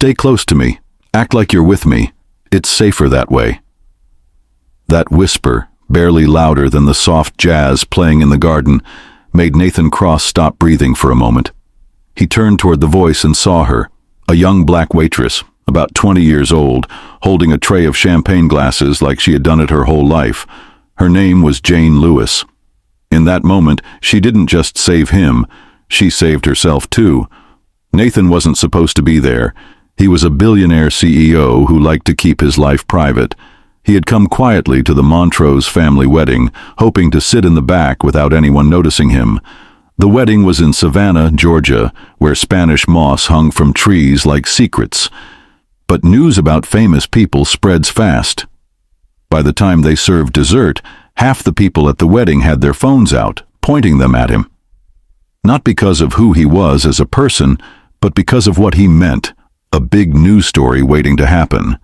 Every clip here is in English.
Stay close to me. Act like you're with me. It's safer that way." That whisper, barely louder than the soft jazz playing in the garden, made Nathan Cross stop breathing for a moment. He turned toward the voice and saw her, a young black waitress, about 20 years old, holding a tray of champagne glasses like she had done it her whole life. Her name was Jane Lewis. In that moment, she didn't just save him, she saved herself too. Nathan wasn't supposed to be there. He was a billionaire CEO who liked to keep his life private. He had come quietly to the Montrose family wedding, hoping to sit in the back without anyone noticing him. The wedding was in Savannah, Georgia, where Spanish moss hung from trees like secrets. But news about famous people spreads fast. By the time they served dessert, half the people at the wedding had their phones out, pointing them at him. Not because of who he was as a person, but because of what he meant, a big news story waiting to happen.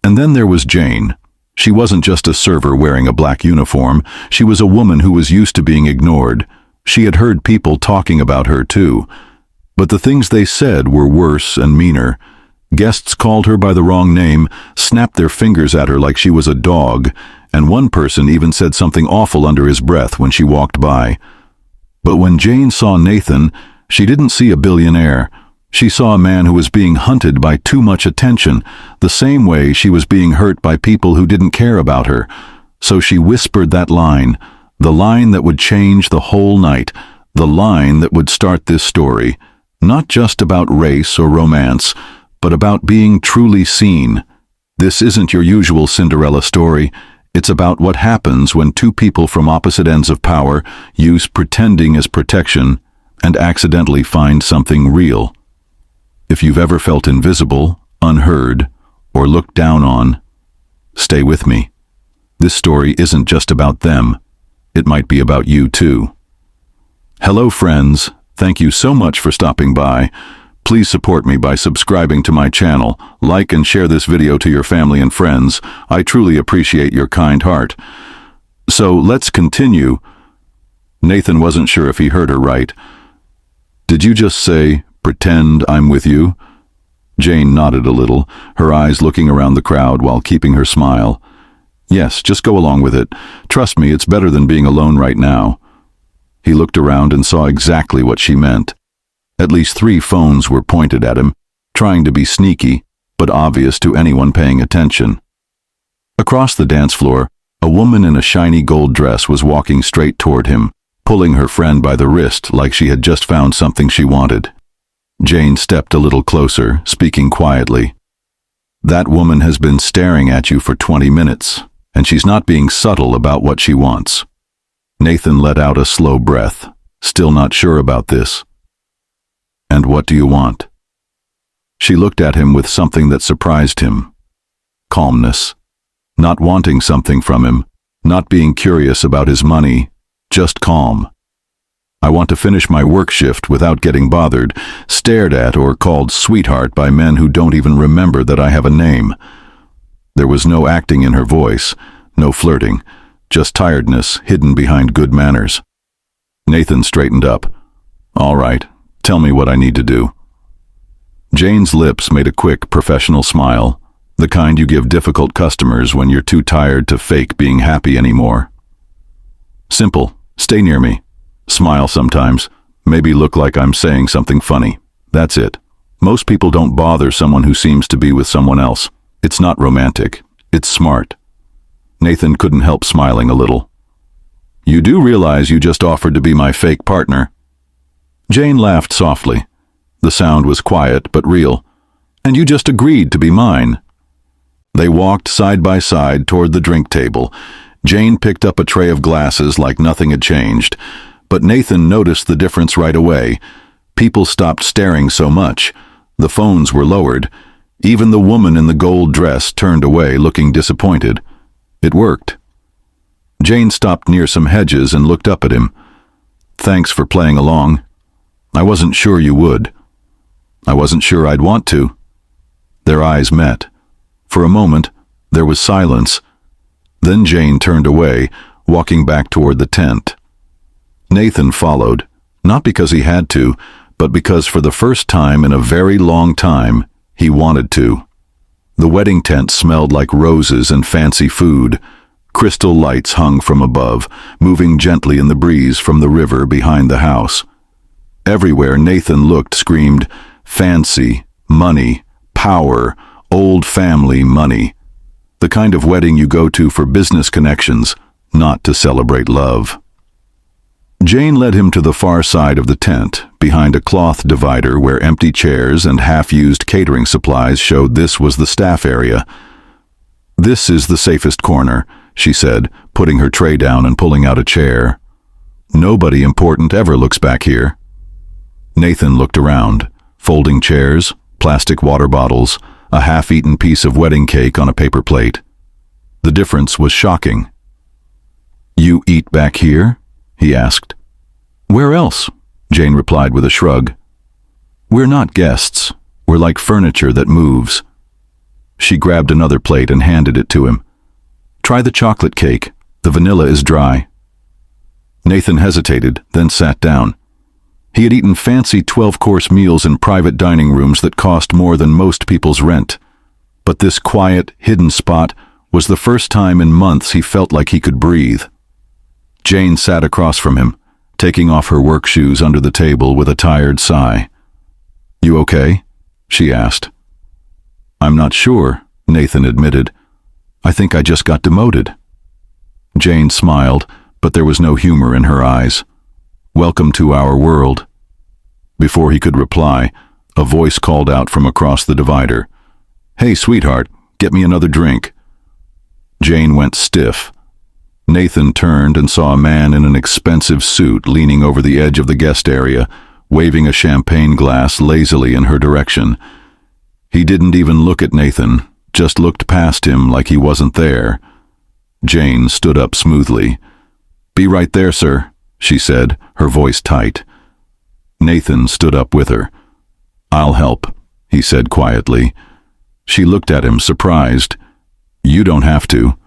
And then there was Jane. She wasn't just a server wearing a black uniform, she was a woman who was used to being ignored. She had heard people talking about her too. But the things they said were worse and meaner. Guests called her by the wrong name, snapped their fingers at her like she was a dog, and one person even said something awful under his breath when she walked by. But when Jane saw Nathan, she didn't see a billionaire. She saw a man who was being hunted by too much attention, the same way she was being hurt by people who didn't care about her. So she whispered that line, the line that would change the whole night, the line that would start this story, not just about race or romance, but about being truly seen. This isn't your usual Cinderella story. It's about what happens when two people from opposite ends of power use pretending as protection and accidentally find something real. If you've ever felt invisible, unheard, or looked down on, stay with me. This story isn't just about them. It might be about you too. Hello friends, thank you so much for stopping by. Please support me by subscribing to my channel, like and share this video to your family and friends. I truly appreciate your kind heart. So let's continue. Nathan wasn't sure if he heard her right. Did you just say, "Pretend I'm with you"? Jane nodded a little, her eyes looking around the crowd while keeping her smile. Yes, just go along with it. Trust me, it's better than being alone right now. He looked around and saw exactly what she meant. At least 3 phones were pointed at him, trying to be sneaky, but obvious to anyone paying attention. Across the dance floor, a woman in a shiny gold dress was walking straight toward him, pulling her friend by the wrist like she had just found something she wanted. Jane stepped a little closer, speaking quietly. "That woman has been staring at you for 20 minutes, and she's not being subtle about what she wants." Nathan let out a slow breath, still not sure about this. "And what do you want?" She looked at him with something that surprised him. Calmness. Not wanting something from him, not being curious about his money, just calm. "I want to finish my work shift without getting bothered, stared at or called sweetheart by men who don't even remember that I have a name." There was no acting in her voice, no flirting, just tiredness hidden behind good manners. Nathan straightened up. "All right. Tell me what I need to do." Jane's lips made a quick, professional smile, the kind you give difficult customers when you're too tired to fake being happy anymore. "Simple. Stay near me. Smile sometimes. Maybe look like I'm saying something funny. That's it. Most people don't bother someone who seems to be with someone else. It's not romantic. It's smart." Nathan couldn't help smiling a little. "You do realize you just offered to be my fake partner?" Jane laughed softly. The sound was quiet but real. "And you just agreed to be mine." They walked side by side toward the drink table. Jane picked up a tray of glasses like nothing had changed, but Nathan noticed the difference right away. People stopped staring so much. The phones were lowered. Even the woman in the gold dress turned away, looking disappointed. It worked. Jane stopped near some hedges and looked up at him. "Thanks for playing along. I wasn't sure you would. I wasn't sure I'd want to." Their eyes met. For a moment, there was silence. Then Jane turned away, walking back toward the tent. Nathan followed, not because he had to, but because for the first time in a very long time, He wanted to. The wedding tent smelled like roses and fancy food. Crystal lights hung from above, moving gently in the breeze from the river behind the house. Everywhere Nathan looked screamed, fancy, money, power, old family money. The kind of wedding you go to for business connections, not to celebrate love. Jane led him to the far side of the tent, behind a cloth divider where empty chairs and half-used catering supplies showed this was the staff area. "This is the safest corner," she said, putting her tray down and pulling out a chair. "Nobody important ever looks back here." Nathan looked around. Folding chairs, plastic water bottles, a half-eaten piece of wedding cake on a paper plate. The difference was shocking. "You eat back here?" he asked. "Where else?" Jane replied with a shrug. "We're not guests. We're like furniture that moves." She grabbed another plate and handed it to him. "Try the chocolate cake. The vanilla is dry." Nathan hesitated, then sat down. He had eaten fancy 12-course meals in private dining rooms that cost more than most people's rent. But this quiet, hidden spot was the first time in months he felt like he could breathe. Jane sat across from him, taking off her work shoes under the table with a tired sigh. "You okay?" she asked. "I'm not sure," Nathan admitted. "I think I just got demoted." Jane smiled, but there was no humor in her eyes. "Welcome to our world." Before he could reply, a voice called out from across the divider. "Hey, sweetheart, get me another drink." Jane went stiff. Nathan turned and saw a man in an expensive suit leaning over the edge of the guest area, waving a champagne glass lazily in her direction. He didn't even look at Nathan, just looked past him like he wasn't there. Jane stood up smoothly. "Be right there, sir," she said, her voice tight. Nathan stood up with her. "I'll help," he said quietly. She looked at him, surprised. "You don't have to."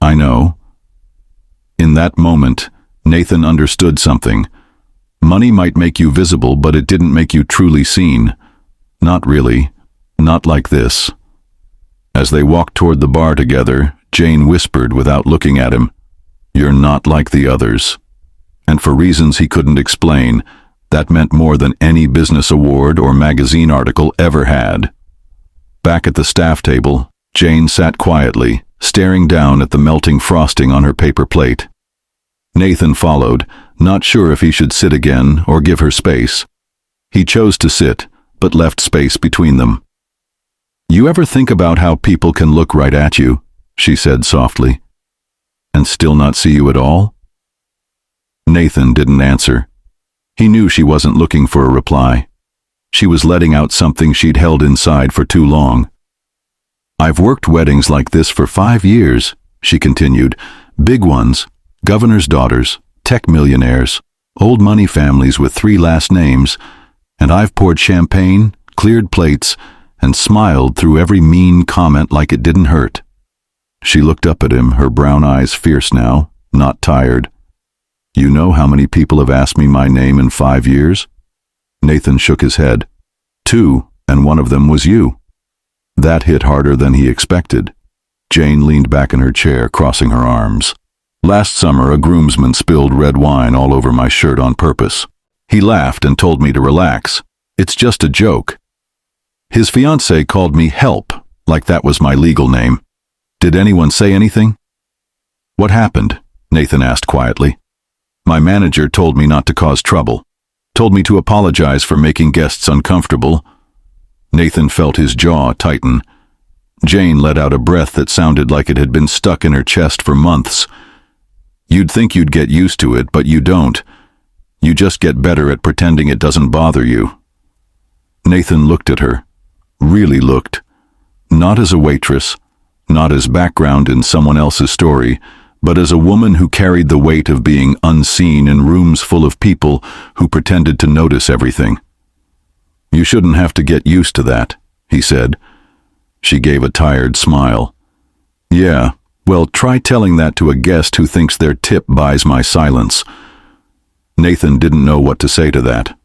"I know." In that moment, Nathan understood something. Money might make you visible, but it didn't make you truly seen. Not really. Not like this. As they walked toward the bar together, Jane whispered without looking at him, "You're not like the others." And for reasons he couldn't explain, that meant more than any business award or magazine article ever had. Back at the staff table, Jane sat quietly, staring down at the melting frosting on her paper plate. Nathan followed, not sure if he should sit again or give her space. He chose to sit, but left space between them. "You ever think about how people can look right at you," she said softly, "and still not see you at all?" Nathan didn't answer. He knew she wasn't looking for a reply. She was letting out something she'd held inside for too long. "I've worked weddings like this for 5 years," she continued. "Big ones, governors' daughters, tech millionaires, old money families with 3 last names, and I've poured champagne, cleared plates, and smiled through every mean comment like it didn't hurt." She looked up at him, her brown eyes fierce now, not tired. "You know how many people have asked me my name in 5 years?" Nathan shook his head. 2, and one of them was you." That hit harder than he expected. Jane leaned back in her chair, crossing her arms. "Last summer, a groomsman spilled red wine all over my shirt on purpose. He laughed and told me to relax. It's just a joke. His fiancée called me Help, like that was my legal name. Did anyone say anything?" "What happened?" Nathan asked quietly. "My manager told me not to cause trouble. Told me to apologize for making guests uncomfortable." Nathan felt his jaw tighten. Jane let out a breath that sounded like it had been stuck in her chest for months. "You'd think you'd get used to it, but you don't. You just get better at pretending it doesn't bother you." Nathan looked at her. Really looked. Not as a waitress, not as background in someone else's story, but as a woman who carried the weight of being unseen in rooms full of people who pretended to notice everything. "You shouldn't have to get used to that," he said. She gave a tired smile. "Yeah, well, try telling that to a guest who thinks their tip buys my silence." Nathan didn't know what to say to that.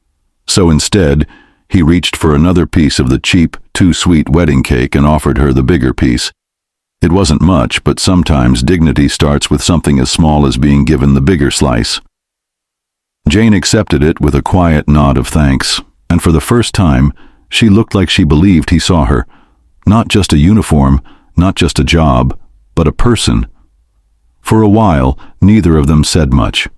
So instead, he reached for another piece of the cheap, too-sweet wedding cake and offered her the bigger piece. It wasn't much, but sometimes dignity starts with something as small as being given the bigger slice. Jane accepted it with a quiet nod of thanks, and for the first time, she looked like she believed he saw her. Not just a uniform, not just a job, but a person. For a while, neither of them said much.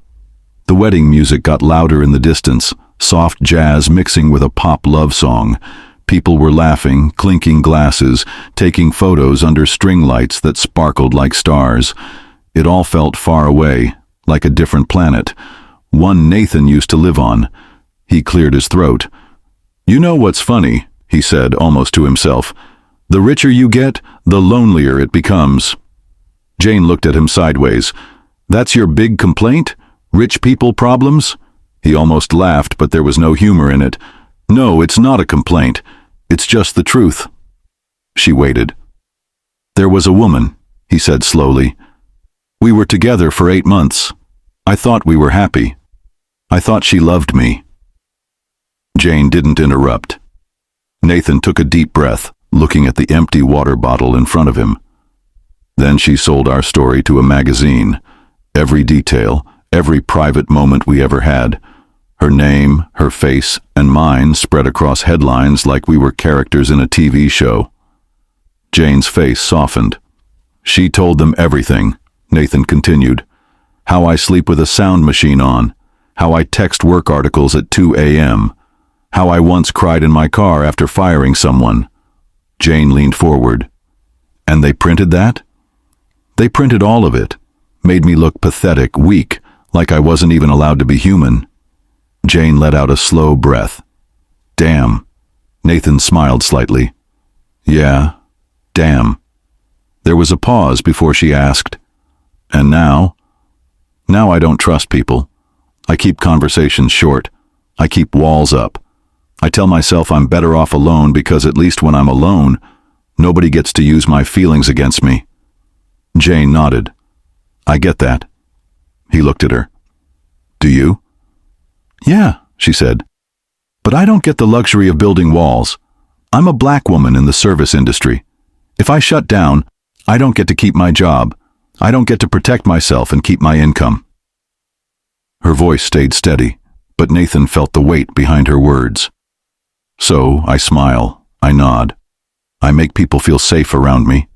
The wedding music got louder in the distance, soft jazz mixing with a pop love song. People were laughing, clinking glasses, taking photos under string lights that sparkled like stars. It all felt far away, like a different planet. One Nathan used to live on. He cleared his throat. "You know what's funny," he said, almost to himself. "The richer you get, the lonelier it becomes." Jane looked at him sideways. "That's your big complaint? Rich people problems?" He almost laughed, but there was no humor in it. "No, it's not a complaint. It's just the truth." She waited. "There was a woman," he said slowly. "We were together for 8 months. I thought we were happy. I thought she loved me." Jane didn't interrupt. Nathan took a deep breath, looking at the empty water bottle in front of him. "Then she sold our story to a magazine. Every detail, every private moment we ever had. Her name, her face, and mine spread across headlines like we were characters in a TV show." Jane's face softened. "She told them everything," Nathan continued. "How I sleep with a sound machine on. How I text work articles at 2 a.m. How I once cried in my car after firing someone." Jane leaned forward. "And they printed that?" "They printed all of it. Made me look pathetic, weak, like I wasn't even allowed to be human." Jane let out a slow breath. "Damn." Nathan smiled slightly. "Yeah, damn." There was a pause before she asked, "And now?" "Now I don't trust people. I keep conversations short. I keep walls up. I tell myself I'm better off alone because at least when I'm alone, nobody gets to use my feelings against me." Jane nodded. "I get that." He looked at her. "Do you?" "Yeah," she said. "But I don't get the luxury of building walls. I'm a black woman in the service industry. If I shut down, I don't get to keep my job. I don't get to protect myself and keep my income." Her voice stayed steady, but Nathan felt the weight behind her words. "So, I smile, I nod. I make people feel safe around me,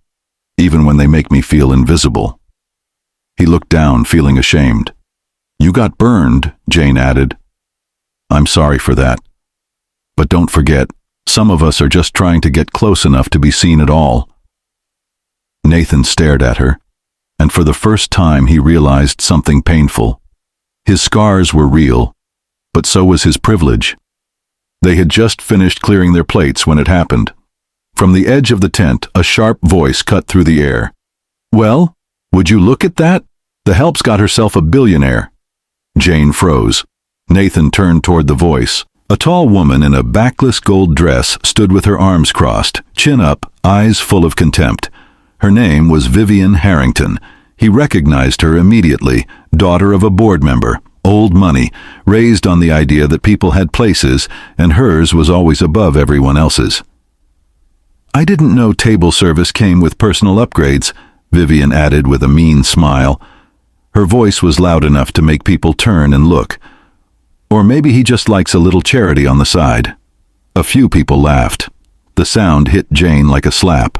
even when they make me feel invisible." He looked down, feeling ashamed. "You got burned," Jane added. "I'm sorry for that. But don't forget, some of us are just trying to get close enough to be seen at all." Nathan stared at her, and for the first time he realized something painful. His scars were real, but so was his privilege. They had just finished clearing their plates when it happened. From the edge of the tent, a sharp voice cut through the air. "Well, would you look at that? The help's got herself a billionaire." Jane froze. Nathan turned toward the voice. A tall woman in a backless gold dress stood with her arms crossed, chin up, eyes full of contempt. Her name was Vivian Harrington. He recognized her immediately, daughter of a board member, old money, raised on the idea that people had places, and hers was always above everyone else's. "I didn't know table service came with personal upgrades," Vivian added with a mean smile. Her voice was loud enough to make people turn and look. Or maybe he just likes a little charity on the side. A few people laughed. The sound hit Jane like a slap.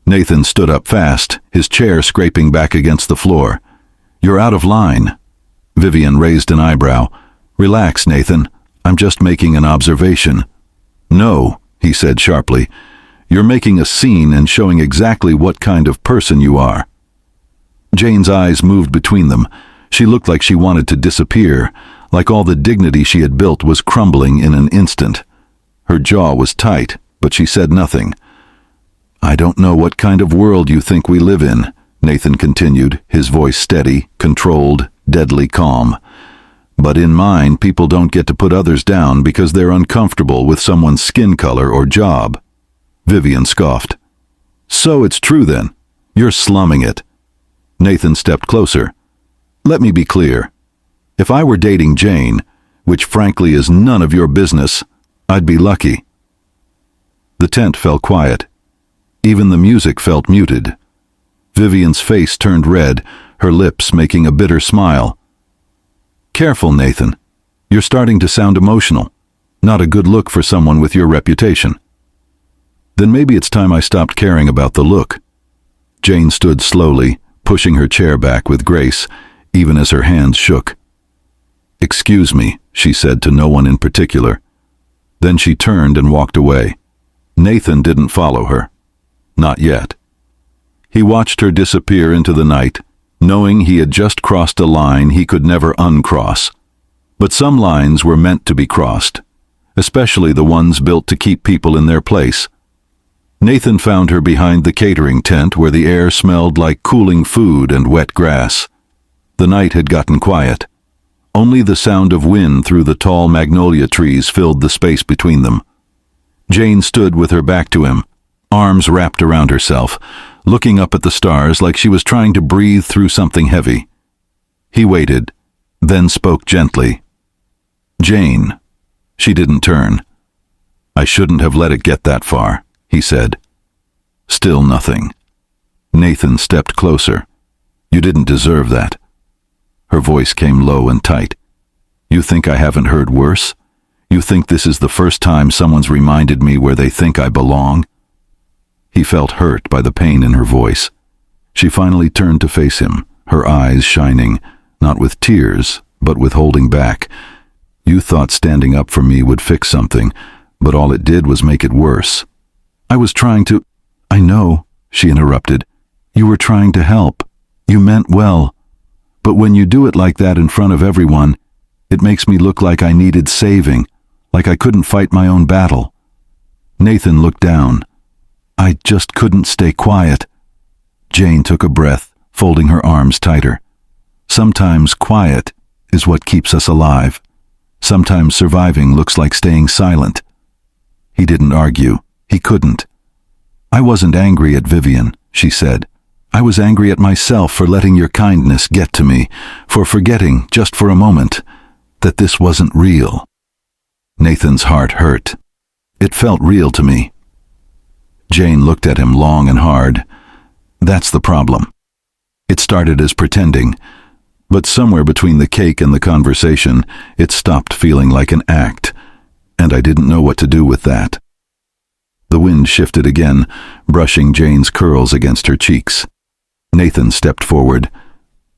Nathan stood up fast, his chair scraping back against the floor. "You're out of line." Vivian raised an eyebrow. "Relax, Nathan. I'm just making an observation." "No," he said sharply. "You're making a scene and showing exactly what kind of person you are." Jane's eyes moved between them. She looked like she wanted to disappear, like all the dignity she had built was crumbling in an instant. Her jaw was tight, but she said nothing. "I don't know what kind of world you think we live in," Nathan continued, his voice steady, controlled, deadly calm. "But in mine, people don't get to put others down because they're uncomfortable with someone's skin color or job." Vivian scoffed. "So it's true then. You're slumming it." Nathan stepped closer. "Let me be clear. If I were dating Jane, which frankly is none of your business, I'd be lucky. The tent fell quiet. Even the music felt muted. Vivian's face turned red, her lips making a bitter smile. Careful, Nathan. You're starting to sound emotional. Not a good look for someone with your reputation. Then maybe it's time I stopped caring about the look. Jane stood slowly, pushing her chair back with grace, even as her hands shook. "Excuse me," she said to no one in particular. Then she turned and walked away. Nathan didn't follow her. Not yet. He watched her disappear into the night, knowing he had just crossed a line he could never uncross. But some lines were meant to be crossed, especially the ones built to keep people in their place. Nathan found her behind the catering tent where the air smelled like cooling food and wet grass. The night had gotten quiet. Only the sound of wind through the tall magnolia trees filled the space between them. Jane stood with her back to him, arms wrapped around herself, looking up at the stars like she was trying to breathe through something heavy. He waited, then spoke gently. "Jane." She didn't turn. "I shouldn't have let it get that far," he said. Still nothing. Nathan stepped closer. "You didn't deserve that." Her voice came low and tight. "You think I haven't heard worse? You think this is the first time someone's reminded me where they think I belong?" He felt hurt by the pain in her voice. She finally turned to face him, her eyes shining, not with tears, but with holding back. "You thought standing up for me would fix something, but all it did was make it worse. I was trying to—" "I know," she interrupted. "You were trying to help. You meant well. But when you do it like that in front of everyone, it makes me look like I needed saving, like I couldn't fight my own battle." Nathan looked down. "I just couldn't stay quiet." Jane took a breath, folding her arms tighter. "Sometimes quiet is what keeps us alive. Sometimes surviving looks like staying silent." He didn't argue. He couldn't. "I wasn't angry at Vivian," she said. "I was angry at myself for letting your kindness get to me, for forgetting, just for a moment, that this wasn't real." Nathan's heart hurt. "It felt real to me." Jane looked at him long and hard. "That's the problem. It started as pretending, but somewhere between the cake and the conversation, it stopped feeling like an act, and I didn't know what to do with that." The wind shifted again, brushing Jane's curls against her cheeks. Nathan stepped forward.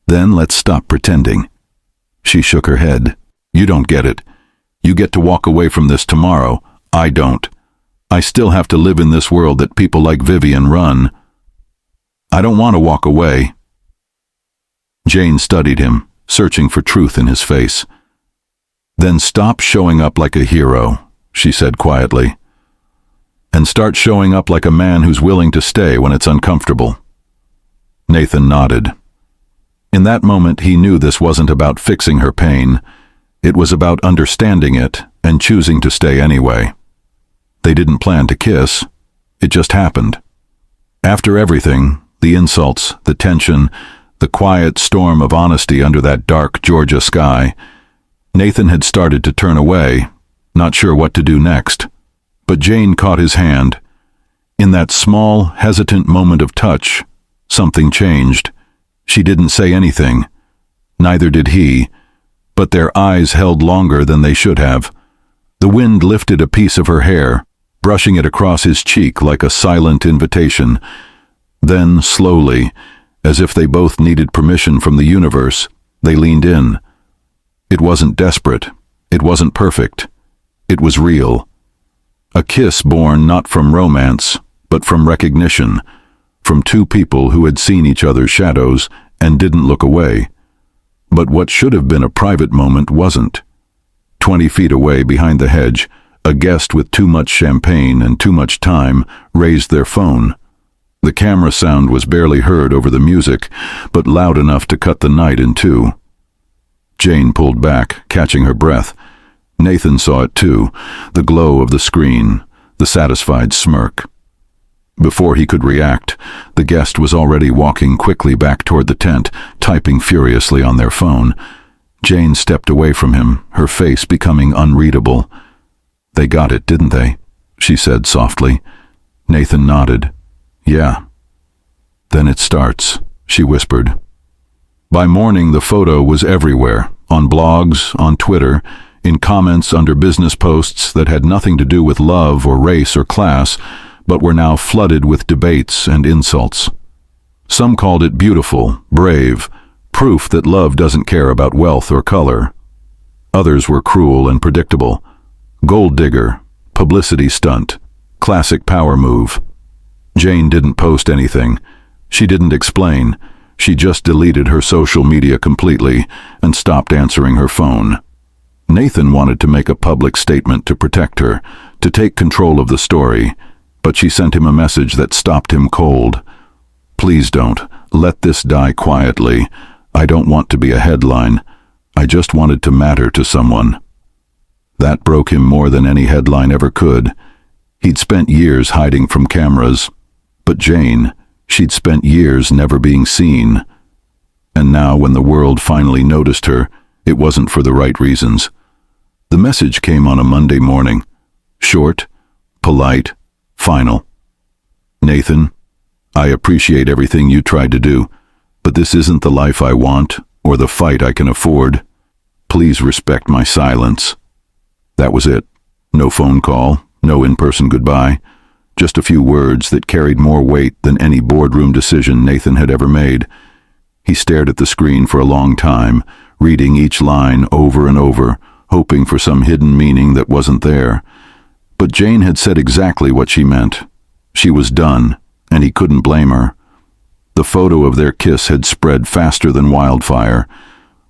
"Then let's stop pretending." She shook her head. "You don't get it. You get to walk away from this tomorrow. I don't. I still have to live in this world that people like Vivian run. I don't want to walk away." Jane studied him, searching for truth in his face. "Then stop showing up like a hero," she said quietly, "and start showing up like a man who's willing to stay when it's uncomfortable." Nathan nodded. In that moment he knew this wasn't about fixing her pain. It was about understanding it and choosing to stay anyway. They didn't plan to kiss. It just happened. After everything, the insults, the tension, the quiet storm of honesty under that dark Georgia sky, Nathan had started to turn away, not sure what to do next. But Jane caught his hand. In that small, hesitant moment of touch, something changed. She didn't say anything. Neither did he, but their eyes held longer than they should have. The wind lifted a piece of her hair, brushing it across his cheek like a silent invitation. Then, slowly, as if they both needed permission from the universe, they leaned in. It wasn't desperate. It wasn't perfect. It was real. A kiss born not from romance, but from recognition, from two people who had seen each other's shadows and didn't look away. But what should have been a private moment wasn't. 20 feet away behind the hedge, a guest with too much champagne and too much time raised their phone. The camera sound was barely heard over the music, but loud enough to cut the night in two. Jane pulled back, catching her breath. Nathan saw it too, the glow of the screen, the satisfied smirk. Before he could react, the guest was already walking quickly back toward the tent, typing furiously on their phone. Jane stepped away from him, her face becoming unreadable. "They got it, didn't they?" she said softly. Nathan nodded. "Yeah." "Then it starts," she whispered. By morning, the photo was everywhere, on blogs, on Twitter, in comments under business posts that had nothing to do with love or race or class, but were now flooded with debates and insults. Some called it beautiful, brave, proof that love doesn't care about wealth or color. Others were cruel and predictable. Gold digger, publicity stunt, classic power move. Jane didn't post anything. She didn't explain. She just deleted her social media completely and stopped answering her phone. Nathan wanted to make a public statement to protect her, to take control of the story, but she sent him a message that stopped him cold. "Please don't. Let this die quietly. I don't want to be a headline. I just wanted to matter to someone." That broke him more than any headline ever could. He'd spent years hiding from cameras, but Jane, she'd spent years never being seen. And now, when the world finally noticed her, it wasn't for the right reasons. The message came on a Monday morning. Short, polite, final. "Nathan, I appreciate everything you tried to do, but this isn't the life I want or the fight I can afford. Please respect my silence." That was it. No phone call, no in-person goodbye. Just a few words that carried more weight than any boardroom decision Nathan had ever made. He stared at the screen for a long time, reading each line over and over, hoping for some hidden meaning that wasn't there. But Jane had said exactly what she meant. She was done, and he couldn't blame her. The photo of their kiss had spread faster than wildfire.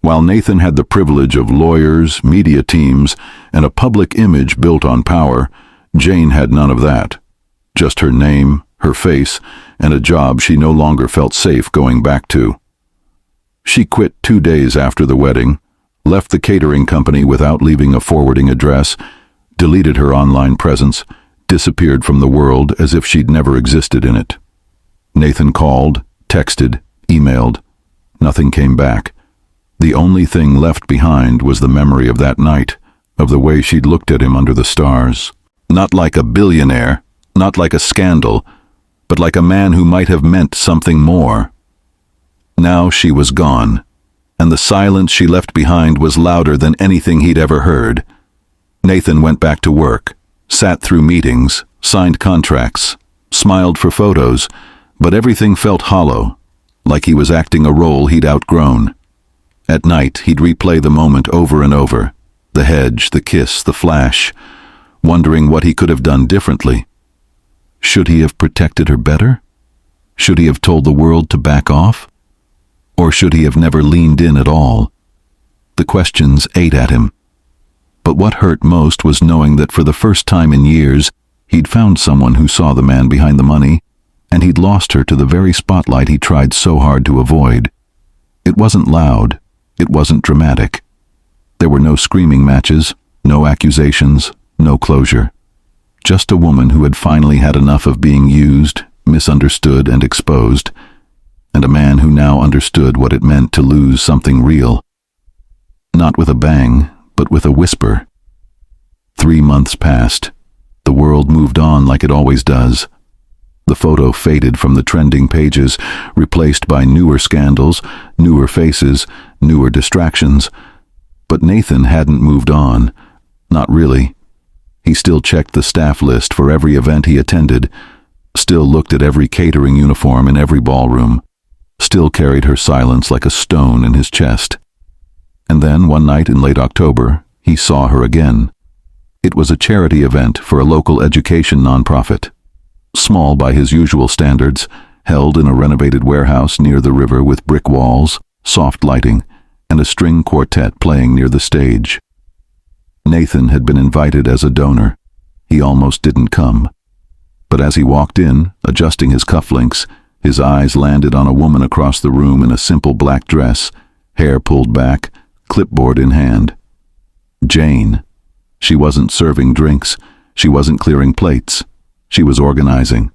While Nathan had the privilege of lawyers, media teams, and a public image built on power, Jane had none of that. Just her name, her face, and a job she no longer felt safe going back to. She quit 2 days after the wedding, left the catering company without leaving a forwarding address, deleted her online presence, disappeared from the world as if she'd never existed in it. Nathan called, texted, emailed. Nothing came back. The only thing left behind was the memory of that night, of the way she'd looked at him under the stars. Not like a billionaire, not like a scandal, but like a man who might have meant something more. Now she was gone, and the silence she left behind was louder than anything he'd ever heard. Nathan went back to work, sat through meetings, signed contracts, smiled for photos, but everything felt hollow, like he was acting a role he'd outgrown. At night, he'd replay the moment over and over, the hedge, the kiss, the flash, wondering what he could have done differently. Should he have protected her better? Should he have told the world to back off? Or should he have never leaned in at all? The questions ate at him. But what hurt most was knowing that for the first time in years, he'd found someone who saw the man behind the money, and he'd lost her to the very spotlight he tried so hard to avoid. It wasn't loud. It wasn't dramatic. There were no screaming matches, no accusations, no closure. Just a woman who had finally had enough of being used, misunderstood, and exposed, and a man who now understood what it meant to lose something real. Not with a bang, but with a whisper. 3 months passed. The world moved on like it always does. The photo faded from the trending pages, replaced by newer scandals, newer faces, newer distractions. But Nathan hadn't moved on. Not really. He still checked the staff list for every event he attended, still looked at every catering uniform in every ballroom, still carried her silence like a stone in his chest. And then, one night in late October, he saw her again. It was a charity event for a local education nonprofit. Small by his usual standards, held in a renovated warehouse near the river with brick walls, soft lighting, and a string quartet playing near the stage. Nathan had been invited as a donor. He almost didn't come. But as he walked in, adjusting his cufflinks, his eyes landed on a woman across the room in a simple black dress, hair pulled back, clipboard in hand. Jane. She wasn't serving drinks. She wasn't clearing plates. She was organizing.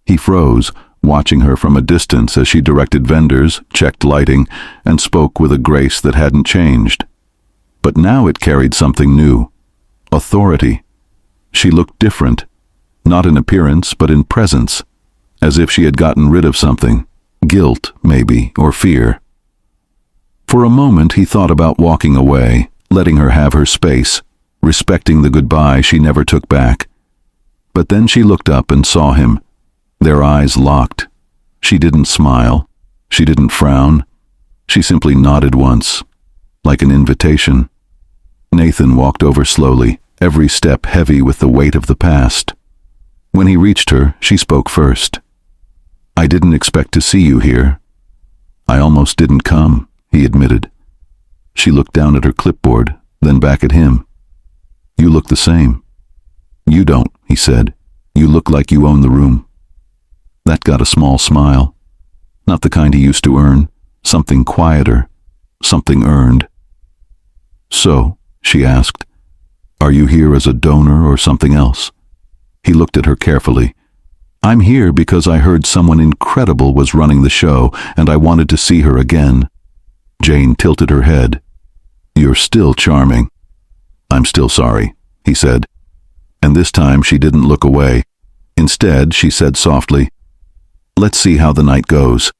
He froze, watching her from a distance as she directed vendors, checked lighting, and spoke with a grace that hadn't changed. But now it carried something new. Authority, She looked different, not in appearance but in presence, as if she had gotten rid of something, guilt, maybe, or fear. For a moment he thought about walking away, letting her have her space, respecting the goodbye she never took back. But then she looked up and saw him. Their eyes locked. She didn't smile. She didn't frown. She simply nodded once, like an invitation. Nathan walked over slowly, every step heavy with the weight of the past. When he reached her, she spoke first. "I didn't expect to see you here." "I almost didn't come," he admitted. She looked down at her clipboard, then back at him. "You look the same." "You don't," he said. "You look like you own the room." That got a small smile. Not the kind he used to earn, something quieter, something earned. "So," she asked, "are you here as a donor or something else?" He looked at her carefully. "I'm here because I heard someone incredible was running the show, and I wanted to see her again." Jane tilted her head. "You're still charming." "I'm still sorry," he said. And this time she didn't look away. Instead, she said softly, "Let's see how the night goes."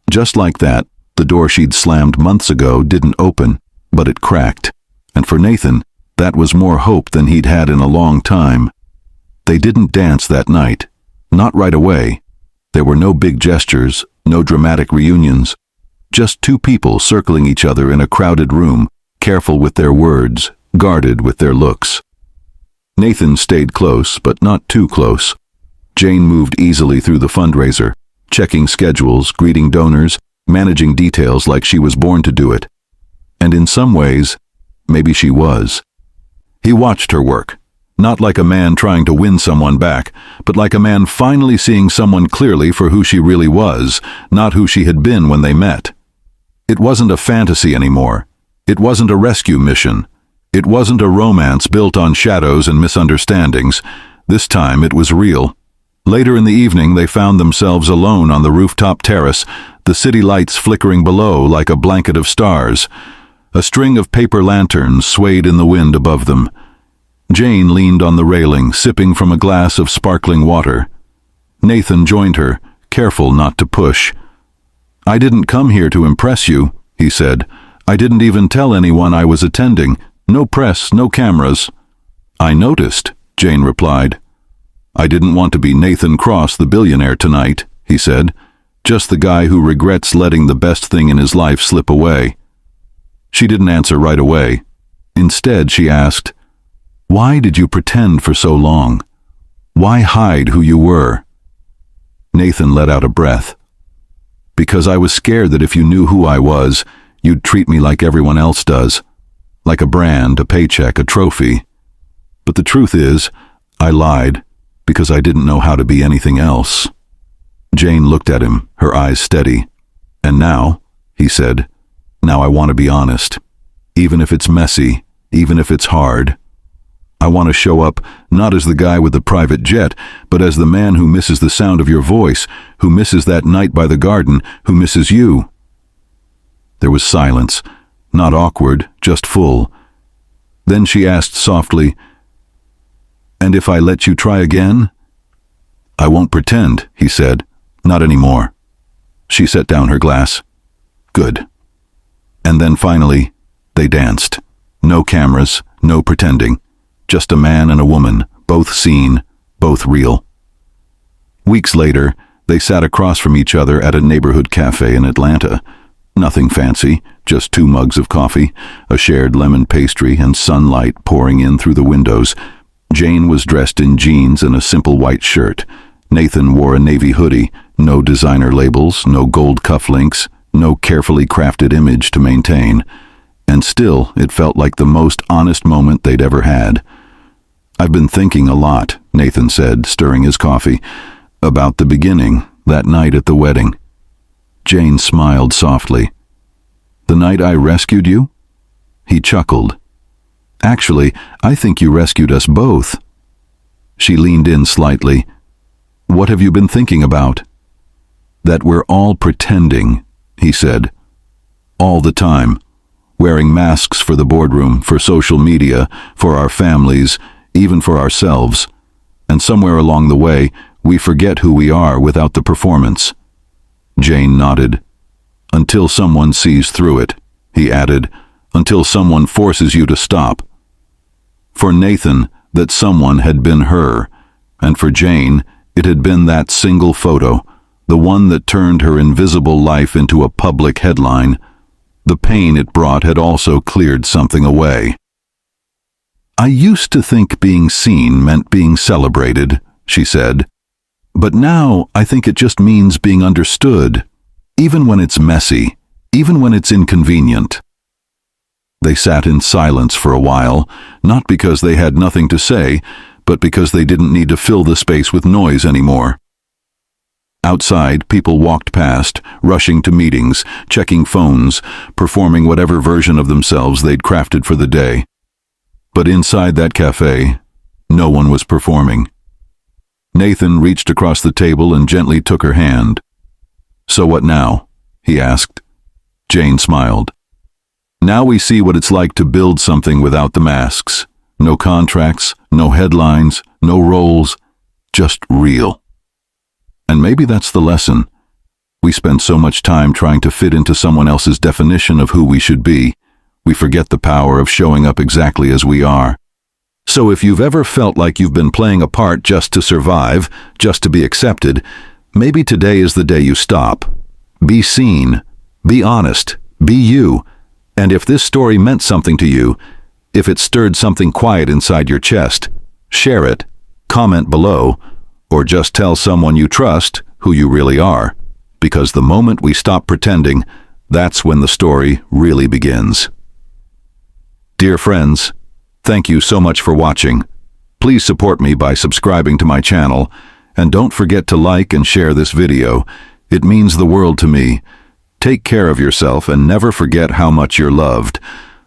Just like that, the door she'd slammed months ago didn't open, but it cracked. And for Nathan, that was more hope than he'd had in a long time. They didn't dance that night. Not right away. There were no big gestures, no dramatic reunions. Just two people circling each other in a crowded room, careful with their words, guarded with their looks. Nathan stayed close, but not too close. Jane moved easily through the fundraiser, checking schedules, greeting donors, managing details like she was born to do it. And in some ways, maybe she was. He watched her work, not like a man trying to win someone back, but like a man finally seeing someone clearly for who she really was, not who she had been when they met. It wasn't a fantasy anymore. It wasn't a rescue mission. It wasn't a romance built on shadows and misunderstandings. This time it was real. Later in the evening they found themselves alone on the rooftop terrace, the city lights flickering below like a blanket of stars. A string of paper lanterns swayed in the wind above them. Jane leaned on the railing, sipping from a glass of sparkling water. Nathan joined her, careful not to push. "I didn't come here to impress you," he said. "I didn't even tell anyone I was attending. No press, no cameras." "I noticed," Jane replied. "I didn't want to be Nathan Cross, the billionaire, tonight," he said. "Just the guy who regrets letting the best thing in his life slip away." She didn't answer right away. Instead, she asked, "Why did you pretend for so long? Why hide who you were?" Nathan let out a breath. "Because I was scared that if you knew who I was, you'd treat me like everyone else does. Like a brand, a paycheck, a trophy. But the truth is, I lied, because I didn't know how to be anything else." Jane looked at him, her eyes steady. "And now," he said, "now I want to be honest. Even if it's messy, even if it's hard. I want to show up not as the guy with the private jet, but as the man who misses the sound of your voice, who misses that night by the garden, who misses you." There was silence, not awkward, just full. Then she asked softly, "And if I let you try again?" "I won't pretend," he said. "Not anymore." She set down her glass. "Good." And then finally, they danced. No cameras, no pretending. Just a man and a woman, both seen, both real. Weeks later, they sat across from each other at a neighborhood cafe in Atlanta. Nothing fancy, just 2 mugs of coffee, a shared lemon pastry, and sunlight pouring in through the windows. Jane was dressed in jeans and a simple white shirt. Nathan wore a navy hoodie, no designer labels, no gold cufflinks, no carefully crafted image to maintain. And still, it felt like the most honest moment they'd ever had. "I've been thinking a lot," Nathan said, stirring his coffee, "about the beginning, that night at the wedding." Jane smiled softly. "The night I rescued you?" He chuckled. "Actually, I think you rescued us both." She leaned in slightly. "What have you been thinking about?" "That we're all pretending," he said. "All the time. Wearing masks for the boardroom, for social media, for our families, even for ourselves. And somewhere along the way, we forget who we are without the performance. Jane nodded. Until someone sees through it, he added, until someone forces you to stop. For Nathan, that someone had been her, and for Jane, it had been that single photo, the one that turned her invisible life into a public headline. The pain it brought had also cleared something away. I used to think being seen meant being celebrated, she said. But now I think it just means being understood, even when it's messy, even when it's inconvenient. They sat in silence for a while, not because they had nothing to say, but because they didn't need to fill the space with noise anymore. Outside, people walked past, rushing to meetings, checking phones, performing whatever version of themselves they'd crafted for the day. But inside that cafe, no one was performing. Nathan reached across the table and gently took her hand. "So what now?" he asked. Jane smiled. "Now we see what it's like to build something without the masks. No contracts, no headlines, no roles, just real." And maybe that's the lesson. We spend so much time trying to fit into someone else's definition of who we should be, we forget the power of showing up exactly as we are. So if you've ever felt like you've been playing a part just to survive, just to be accepted, maybe today is the day you stop. Be seen, be honest, be you. And if this story meant something to you, if it stirred something quiet inside your chest, share it, comment below, or just tell someone you trust who you really are. Because the moment we stop pretending, that's when the story really begins. Dear friends, thank you so much for watching. Please support me by subscribing to my channel, and don't forget to like and share this video. It means the world to me. Take care of yourself and never forget how much you're loved.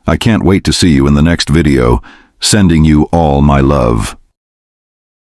I can't wait to see you in the next video. Sending you all my love.